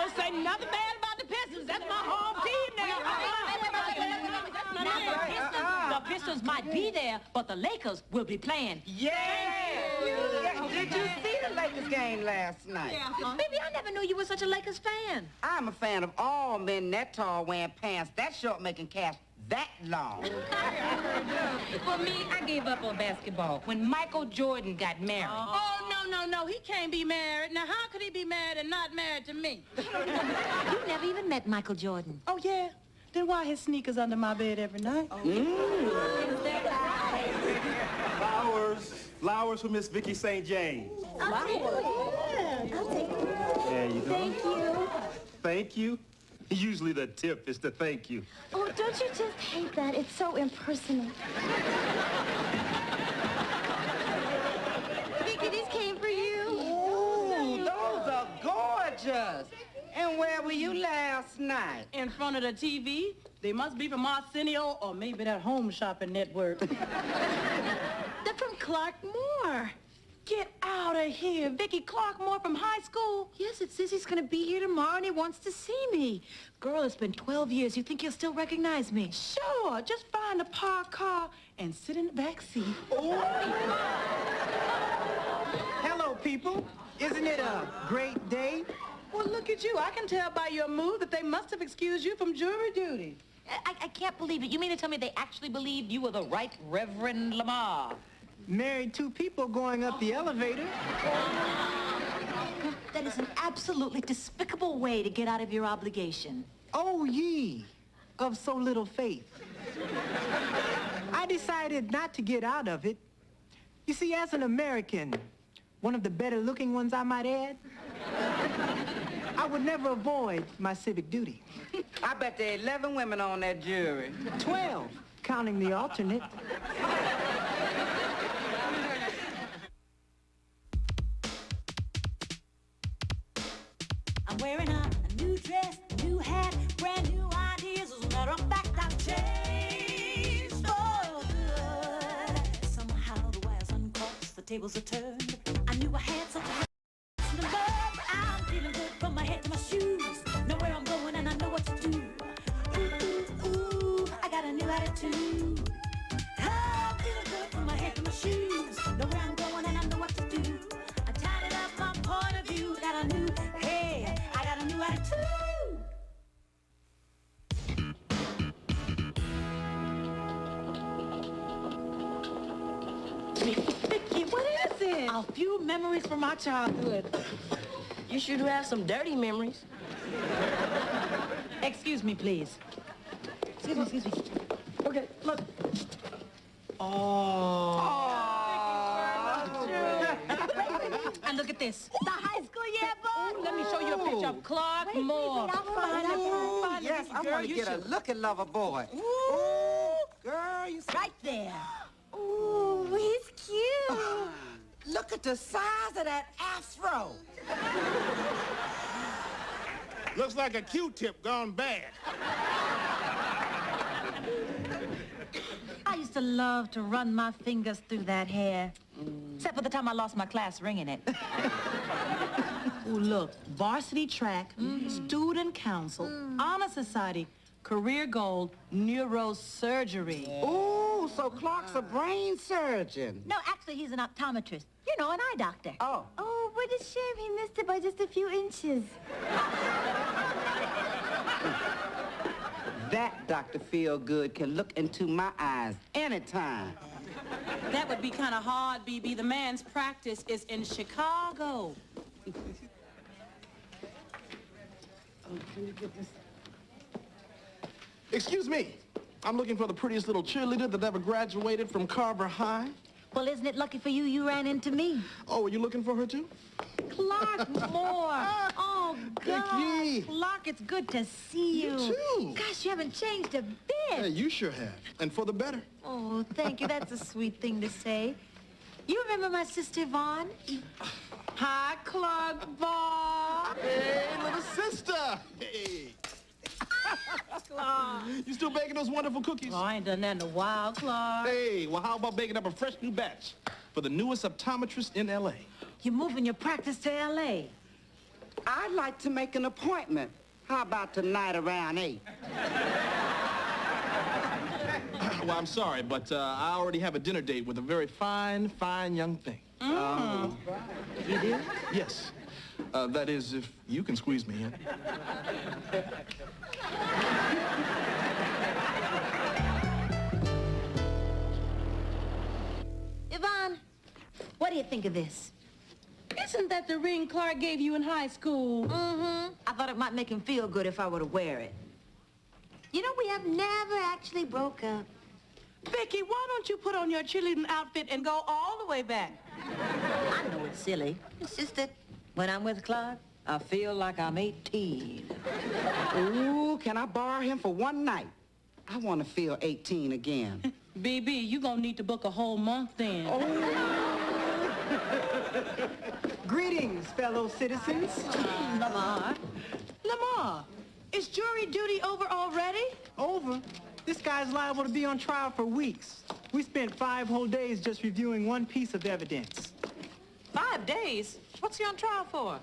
don't say nothing bad about the Pistons. That's my home team now. The Pistons might be there, but the Lakers will be playing. Yeah. Did you see the Lakers game last night? Yeah. Baby, I never knew you were such a Lakers fan. I'm a fan of all men that tall wearing pants, that short making calves that long. For me, I gave up on basketball when Michael Jordan got married. Oh, no. He can't be married. Now, how could he be married and not married to me? You never even met Michael Jordan. Oh, yeah? Then why his sneakers under my bed every night? Flowers for Miss Vicki St. James. I'll take it. There you go. Thank you. Thank you. Usually the tip is to thank you. Oh, don't you just hate that? It's so impersonal. Vicki, these came for you. Ooh, those are gorgeous. And where were you last night? In front of the TV? They must be from Arsenio or maybe that Home Shopping Network. They're from Clark Moore. Get out of here. Vicki Clark Moore from high school? Yes, it says he's going to be here tomorrow and he wants to see me. Girl, it's been 12 years. You think he'll still recognize me? Sure. Just find a parked car and sit in the back seat. Hello, people. Isn't it a great day? Well, look at you. I can tell by your mood that they must have excused you from jury duty. I can't believe it. You mean to tell me they actually believed you were the right Reverend Lamar? Married two people going up the elevator. That is an absolutely despicable way to get out of your obligation. Oh, ye of so little faith. I decided not to get out of it. You see, as an American, one of the better-looking ones, I might add, I would never avoid my civic duty. I bet there are 11 women on that jury. 12, counting the alternate. I'm wearing a new dress, new hat, brand new ideas. As a matter of fact, I've changed for good. Somehow the wires uncrossed, the tables are turned. I knew I had such a to love. I'm feeling good from my head to my shoes. Know where I'm going and I know what to do. Ooh, ooh, ooh, I got a new attitude. I'm feeling good from my head to my shoes. Know where I'm going and I know what to do. I tidied up my point of view. Got a new hey, I got a new attitude. Vicki, what is it? A few memories from my childhood. You should have some dirty memories. Excuse me, please. Excuse me. Okay, look. And look at this. The high school yearbook. Let me show you a picture of Clark Moore. I'll find it. Ooh, yes, I want to get a look at Lover Boy. Ooh, girl, you see? Right there. Ooh, he's cute. Look at the size of that afro. Looks like a Q-tip gone bad. I used to love to run my fingers through that hair. Except for the time I lost my class ringing it. Ooh, look, varsity track, student council, honor society, career goal, neurosurgery. Ooh, so Clark's a brain surgeon. No, actually, he's an optometrist. You know, an eye doctor. Oh. Oh, what a shame he missed it by just a few inches. That Dr. Feelgood can look into my eyes anytime. That would be kind of hard, BB. The man's practice is in Chicago. Excuse me. I'm looking for the prettiest little cheerleader that ever graduated from Carver High. Well, isn't it lucky for you, you ran into me? Oh, are you looking for her too? Clark Moore. Oh, gosh. Vicki. Clark, it's good to see you. You too. Gosh, you haven't changed a bit. Hey, you sure have. And for the better. Oh, thank you. That's a sweet thing to say. You remember my sister Yvonne? Hi, Clark Bob. Hey, little sister. Hey. You still baking those wonderful cookies? Oh, I ain't done that in a while, Clark. Hey, well, how about baking up a fresh new batch for the newest optometrist in L.A.? You're moving your practice to L.A. I'd like to make an appointment. How about tonight around 8? Well, I'm sorry, but I already have a dinner date with a very fine young thing. You do? Yes. That is, if you can squeeze me in. Yvonne, what do you think of this? Isn't that the ring Clark gave you in high school? Mm-hmm. I thought it might make him feel good if I were to wear it. You know, we have never actually broke up. Vicki, why don't you put on your cheerleading outfit and go all the way back? I know it's silly. It's just that when I'm with Clark, I feel like I'm 18. Ooh, can I borrow him for one night? I want to feel 18 again. BB, you gonna need to book a whole month then. Greetings, fellow citizens. Lamar. Lamar, is jury duty over already? Over. This guy's liable to be on trial for weeks. We spent 5 whole days just reviewing one piece of evidence. 5 days? What's he on trial for?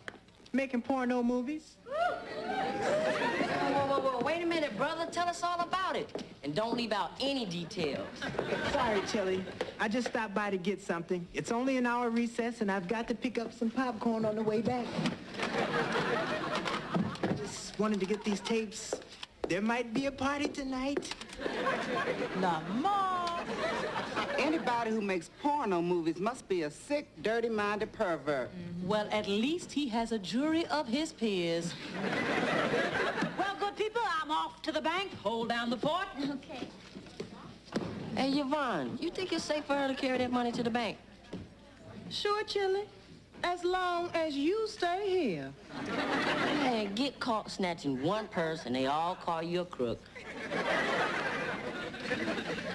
Making porno movies. Whoa, wait a minute, brother. Tell us all about it. And don't leave out any details. Sorry, Chili. I just stopped by to get something. It's only an hour recess, and I've got to pick up some popcorn on the way back. I just wanted to get these tapes. There might be a party tonight. Lamar. Anybody who makes porno movies must be a sick, dirty-minded pervert. Well, at least he has a jury of his peers. Well, good people, I'm off to the bank. Hold down the fort. Okay. Hey, Yvonne, you think it's safe for her to carry that money to the bank? Sure, Chili. As long as you stay here. Man, get caught snatching one purse and they all call you a crook.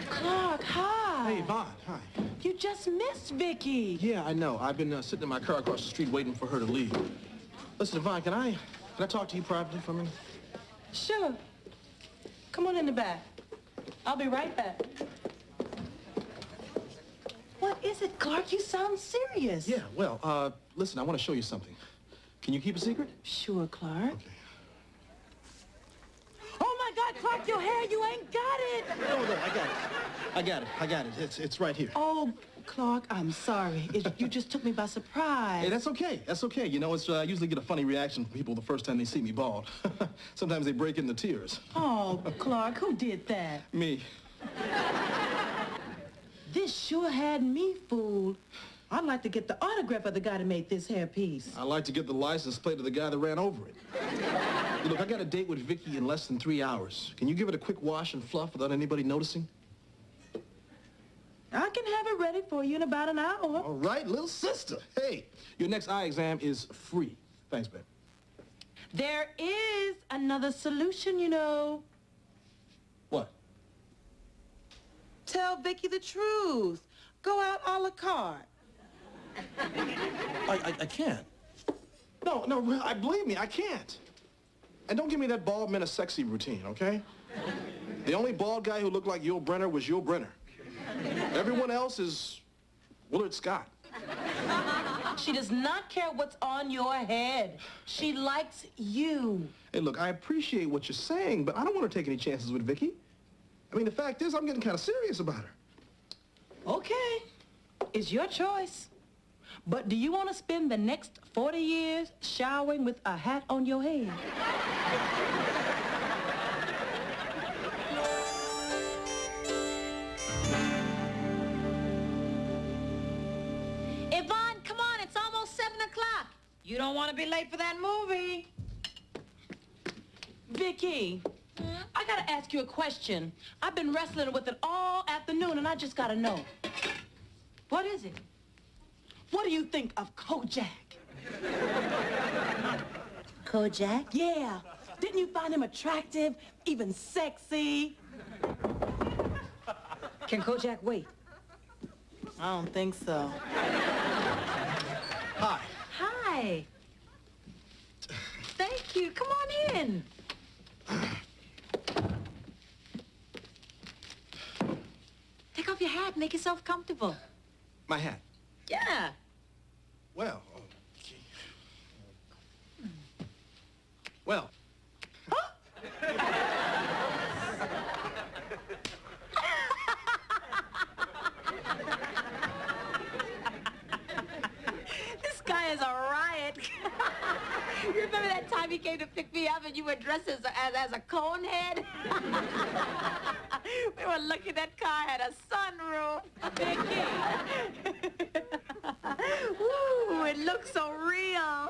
Clark, hi. Hey, Vaughn, hi. You just missed Vicki. Yeah, I know. I've been sitting in my car across the street waiting for her to leave. Listen, Yvonne, can I talk to you privately for a minute? Sure. Come on in the back. I'll be right back. What is it, Clark? You sound serious. Yeah, well, listen, I want to show you something. Can you keep a secret? Sure, Clark. Okay. Oh, my God, Clark, your hair, you ain't got it. No, I got it. It's right here. Oh, Clark, I'm sorry. You just took me by surprise. Hey, that's okay. You know, I usually get a funny reaction from people the first time they see me bald. Sometimes they break into tears. Oh, Clark, who did that? Me. This sure had me fooled. I'd like to get the autograph of the guy that made this hairpiece. I'd like to get the license plate of the guy that ran over it. Hey, look, I got a date with Vicki in less than 3 hours. Can you give it a quick wash and fluff without anybody noticing? I can have it ready for you in about an hour. All right, little sister. Hey, your next eye exam is free. Thanks, babe. There is another solution, you know. What? Tell Vicki the truth. Go out a la carte. I can't. No, believe me, I can't. And don't give me that bald man a sexy routine, okay? The only bald guy who looked like Yul Brynner was Yul Brynner. Everyone else is Willard Scott. She does not care what's on your head. She likes you. Hey, look, I appreciate what you're saying, but I don't want to take any chances with Vicki. I mean, the fact is, I'm getting kind of serious about her. Okay. It's your choice. But do you want to spend the next 40 years showering with a hat on your head? Yvonne, come on, it's almost 7 o'clock. You don't want to be late for that movie. Vicki, I gotta ask you a question. I've been wrestling with it all afternoon, and I just gotta know. What is it? What do you think of Kojak? Kojak? Yeah. Didn't you find him attractive, even sexy? Can Kojak wait? I don't think so. Hi. Hi. Thank you. Come on in. Take off your hat. Make yourself comfortable. My hat. Yeah. Well, Well. This guy is a riot. You remember that time he came to pick me up and you were dressed as a cone head? We were lucky that car had a sunroof. Vicki. Ooh, it looks so real.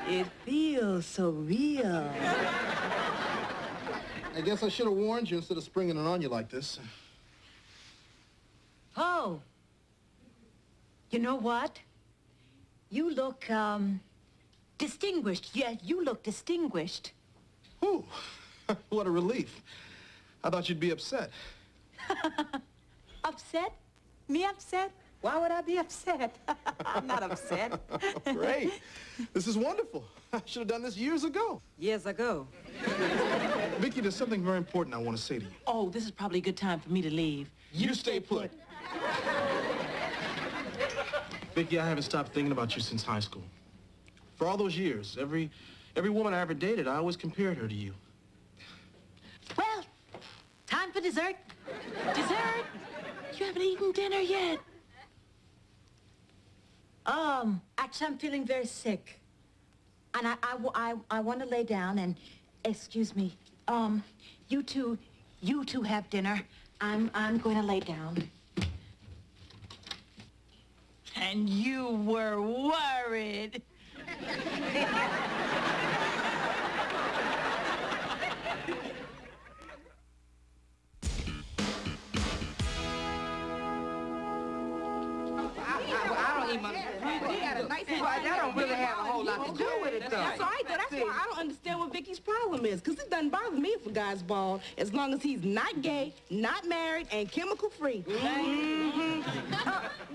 It feels so real. I guess I should have warned you instead of springing it on you like this. Oh. You know what? You look, distinguished. Yeah, you look distinguished. Ooh, what a relief. I thought you'd be upset. Upset? Me upset? Why would I be upset? I'm not upset. Great. This is wonderful. I should have done this years ago. Years ago. Vicki, there's something very important I want to say to you. Oh, this is probably a good time for me to leave. You stay put. Vicki, I haven't stopped thinking about you since high school. For all those years, every woman I ever dated, I always compared her to you. Well, time for dessert. Dessert? You haven't eaten dinner yet. Actually, I'm feeling very sick. And I want to lay down and, excuse me, you two have dinner. I'm going to lay down. And you were worried. I don't even understand. He got a nice wife. That don't really have a whole lot to do with it, though. That's all right, though. That's why I don't understand what Vicky's problem is, because it doesn't bother me if a guy's bald, as long as he's not gay, not married, and chemical-free.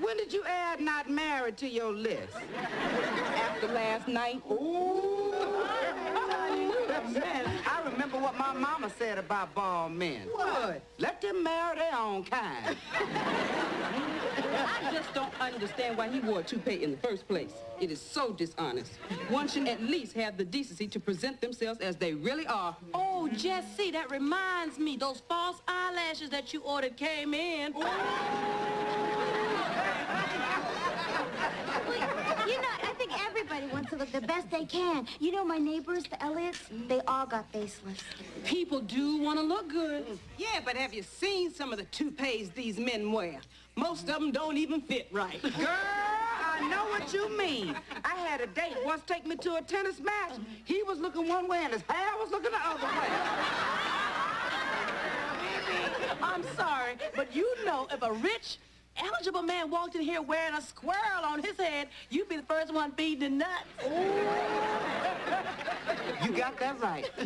When did you add not married to your list? After last night. Ooh. Man, I remember what my mama said about bald men. What? Let them marry their own kind. I just don't understand why he wore a toupee in the first place. It is so dishonest. One should at least have the decency to present themselves as they really are. Oh, Jesse, that reminds me. Those false eyelashes that you ordered came in. You know, I think everybody wants to look the best they can. You know, my neighbors, the Elliots, they all got facelifts. People do want to look good. Yeah, but have you seen some of the toupees these men wear? Most of them don't even fit right. Girl, I know what you mean. I had a date once take me to a tennis match. He was looking one way and his hair was looking the other way. I'm sorry, but you know if a rich, eligible man walked in here wearing a squirrel on his head, you'd be the first one feeding the nuts. You got that right. We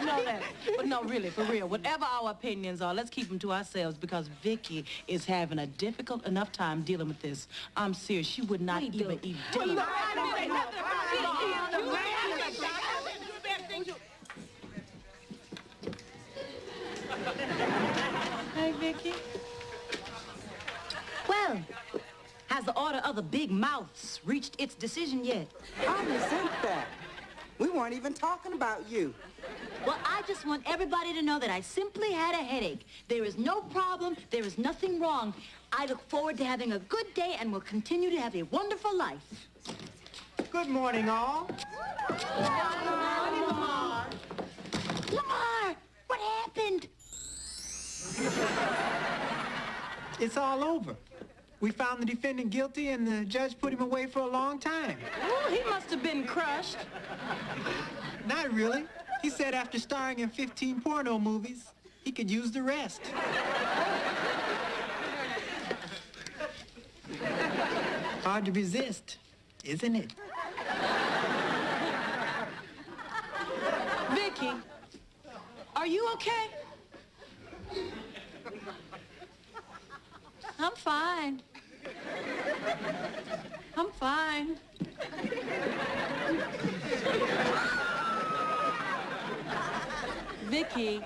know that. But no, really, for real, whatever our opinions are, let's keep them to ourselves because Vicki is having a difficult enough time dealing with this. I'm serious. She would not even eat dinner. Hey, Vicki. Well, has the order of the big mouths reached its decision yet? I resent that. We weren't even talking about you. Well, I just want everybody to know that I simply had a headache. There is no problem. There is nothing wrong. I look forward to having a good day and will continue to have a wonderful life. Good morning, all. Lamar, what happened? It's all over. We found the defendant guilty, and the judge put him away for a long time. Oh, he must have been crushed. Not really. He said after starring in 15 porno movies, he could use the rest. Hard to resist, isn't it? Vicki, are you okay? I'm fine. I'm fine. Vicki,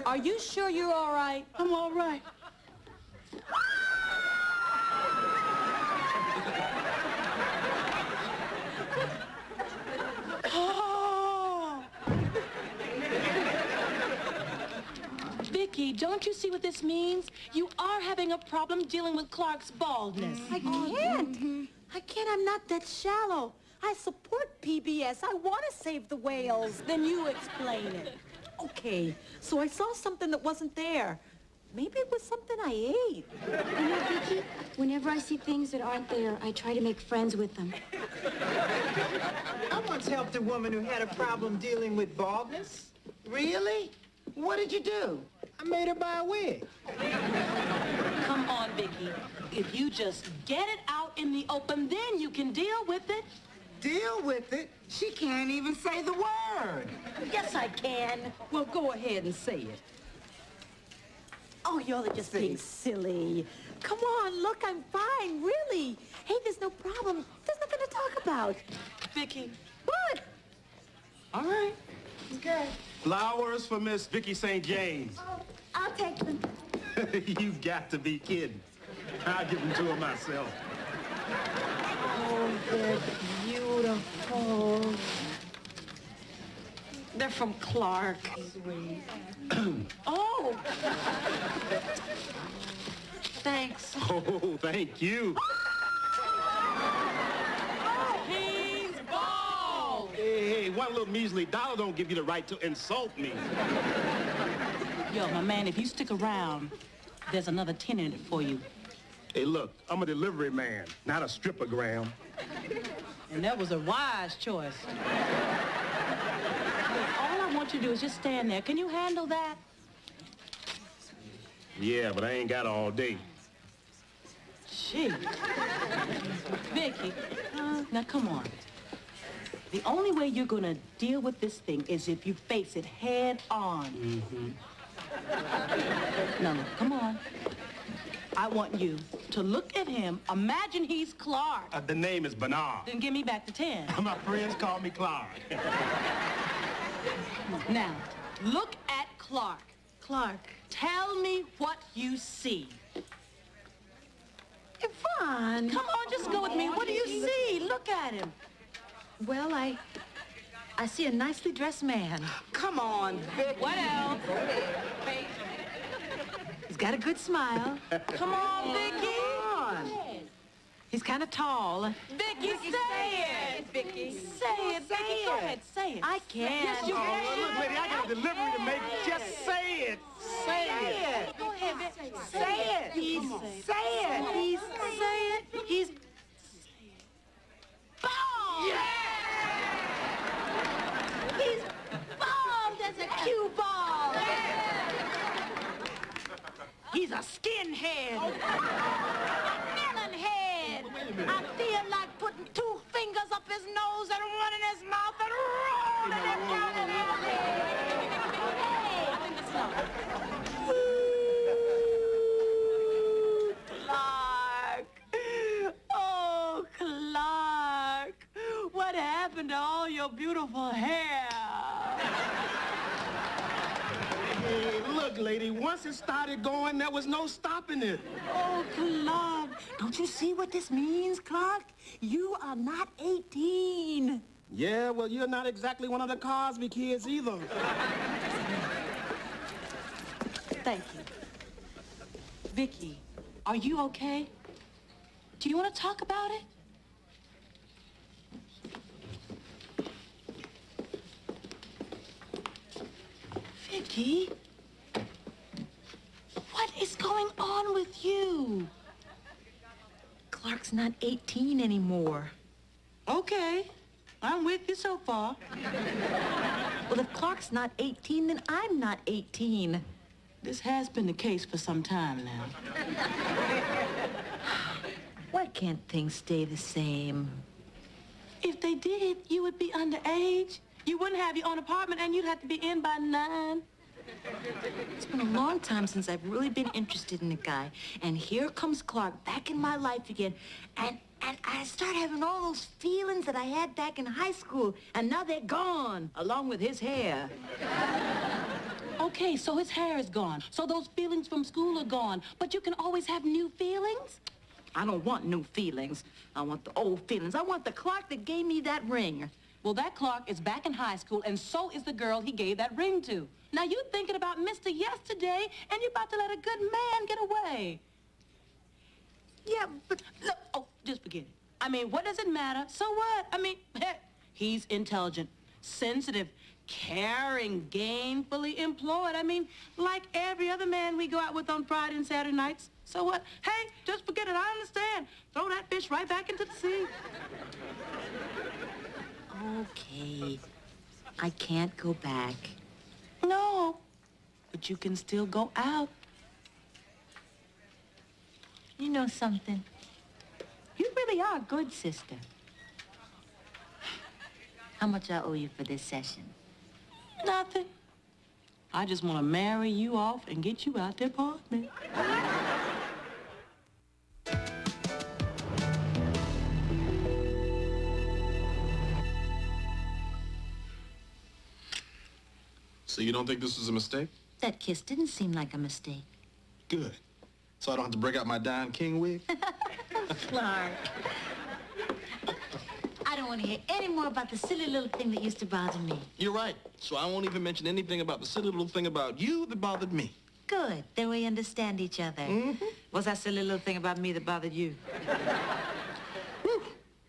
are you sure you're all right? I'm all right. don't you see what this means? You are having a problem dealing with Clark's baldness. I can't. I can't. I'm not that shallow. I support PBS. I want to save the whales. Then you explain it. Okay, so I saw something that wasn't there. Maybe it was something I ate. You know, Vicki, whenever I see things that aren't there, I try to make friends with them. I once helped a woman who had a problem dealing with baldness. Really? What did you do? I made her buy a wig. Come on, Vicki. If you just get it out in the open, then you can deal with it. Deal with it? She can't even say the word. Yes, I can. Well, go ahead and say it. Oh, you're just being silly. Come on, look, I'm fine, really. Hey, there's no problem. There's nothing to talk about. Vicki. What? All right. Okay. Flowers for Miss Vicki St. James. Oh, I'll take them. You've got to be kidding. I'll give them to her myself. Oh, they're beautiful. They're from Clark. Oh! Thanks. Oh, thank you. He's bald! Hey, one little measly dollar don't give you the right to insult me. Yo, my man, if you stick around, there's another 10 in it for you. Hey, look, I'm a delivery man, not a strippogram. And that was a wise choice. All I want you to do is just stand there. Can you handle that? Yeah, but I ain't got all day. Gee. Vicky, now come on. The only way you're gonna deal with this thing is if you face it head on. Mm-hmm. Now look, come on. I want you to look at him. Imagine he's Clark. The name is Bernard. Then give me back the 10. My friends call me Clark. Now, look at Clark. Clark. Tell me what you see. Yvonne. Come on, just go with me. What do you see? Look at him. Well, I see a nicely dressed man. Come on, Vic. What else? He's got a good smile. Come on, Vicky. He's kind of tall. Vicky, say it. Vicky. Say it, Vicky. Go ahead, say it. I can't. Yes, you can. Look, lady, I got a delivery to make. Just say it. Say it. Go ahead, Vicky. Say it. Say it. He's say it. He's bomb. Yeah. He's bombed as a cue ball. He's a skinhead. Melon head. I feel like putting 2 fingers up his nose and one in his mouth and rolling him down in his head. I think it's enough. Clark. Oh, Clark. What happened to all your beautiful hair? Hey, look, lady, once it started going, there was no stopping it. Oh, Clark. Don't you see what this means, Clark? You are not 18. Yeah, well, you're not exactly one of the Cosby kids either. Thank you. Vicky, are you okay? Do you want to talk about it? Vicky? What is going on with you? Clark's not 18 anymore. Okay, I'm with you so far. Well, if Clark's not 18, then I'm not 18. This has been the case for some time now. Why can't things stay the same? If they did, you would be underage. You wouldn't have your own apartment, and you'd have to be in by 9. It's been a long time since I've really been interested in a guy. And here comes Clark back in my life again. And I start having all those feelings that I had back in high school. And now they're gone, along with his hair. Okay, so his hair is gone. So those feelings from school are gone. But you can always have new feelings? I don't want new feelings. I want the old feelings. I want the Clark that gave me that ring. Well, that Clark is back in high school, and so is the girl he gave that ring to. Now, you thinking about Mr. Yesterday, and you're about to let a good man get away. Yeah, but... Look, oh, just forget it. I mean, what does it matter? So what? I mean, he's intelligent, sensitive, caring, gainfully employed. I mean, like every other man we go out with on Friday and Saturday nights. So what? Hey, just forget it. I understand. Throw that fish right back into the sea. Okay. I can't go back. No, but you can still go out. You know something? You really are a good sister. How much I owe you for this session? Nothing. I just want to marry you off and get you out the apartment. So you don't think this was a mistake? That kiss didn't seem like a mistake. Good. So I don't have to break out my Don King wig? Clark. I don't want to hear any more about the silly little thing that used to bother me. You're right. So I won't even mention anything about the silly little thing about you that bothered me. Good. Then we understand each other. Mm-hmm. What's that silly little thing about me that bothered you? Whew.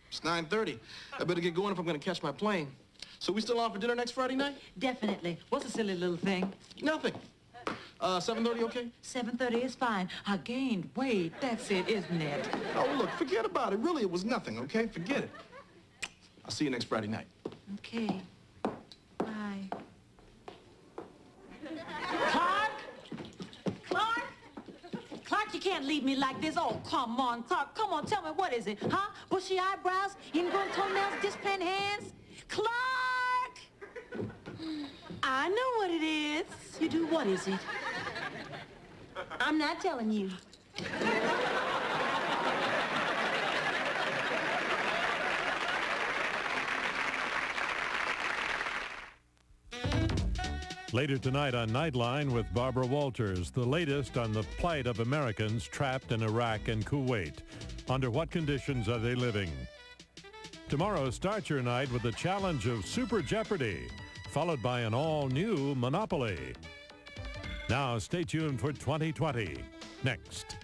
It's 9:30. I better get going if I'm going to catch my plane. So we still on for dinner next Friday night? Definitely. What's a silly little thing? Nothing. 7:30 okay? 7:30 is fine. I gained weight. That's it, isn't it? Oh, look, forget about it. Really, it was nothing, okay? Forget it. I'll see you next Friday night. Okay. Bye. Clark? Clark? Clark, you can't leave me like this. Oh, come on, Clark. Come on, tell me, what is it? Huh? Bushy eyebrows? Ingrown toenails? Disciplined hands? Clark! I know what it is. You do? What is it? I'm not telling you. Later tonight on Nightline with Barbara Walters, the latest on the plight of Americans trapped in Iraq and Kuwait. Under what conditions are they living? Tomorrow, start your night with the challenge of Super Jeopardy, followed by an all-new Monopoly. Now, stay tuned for 2020. Next.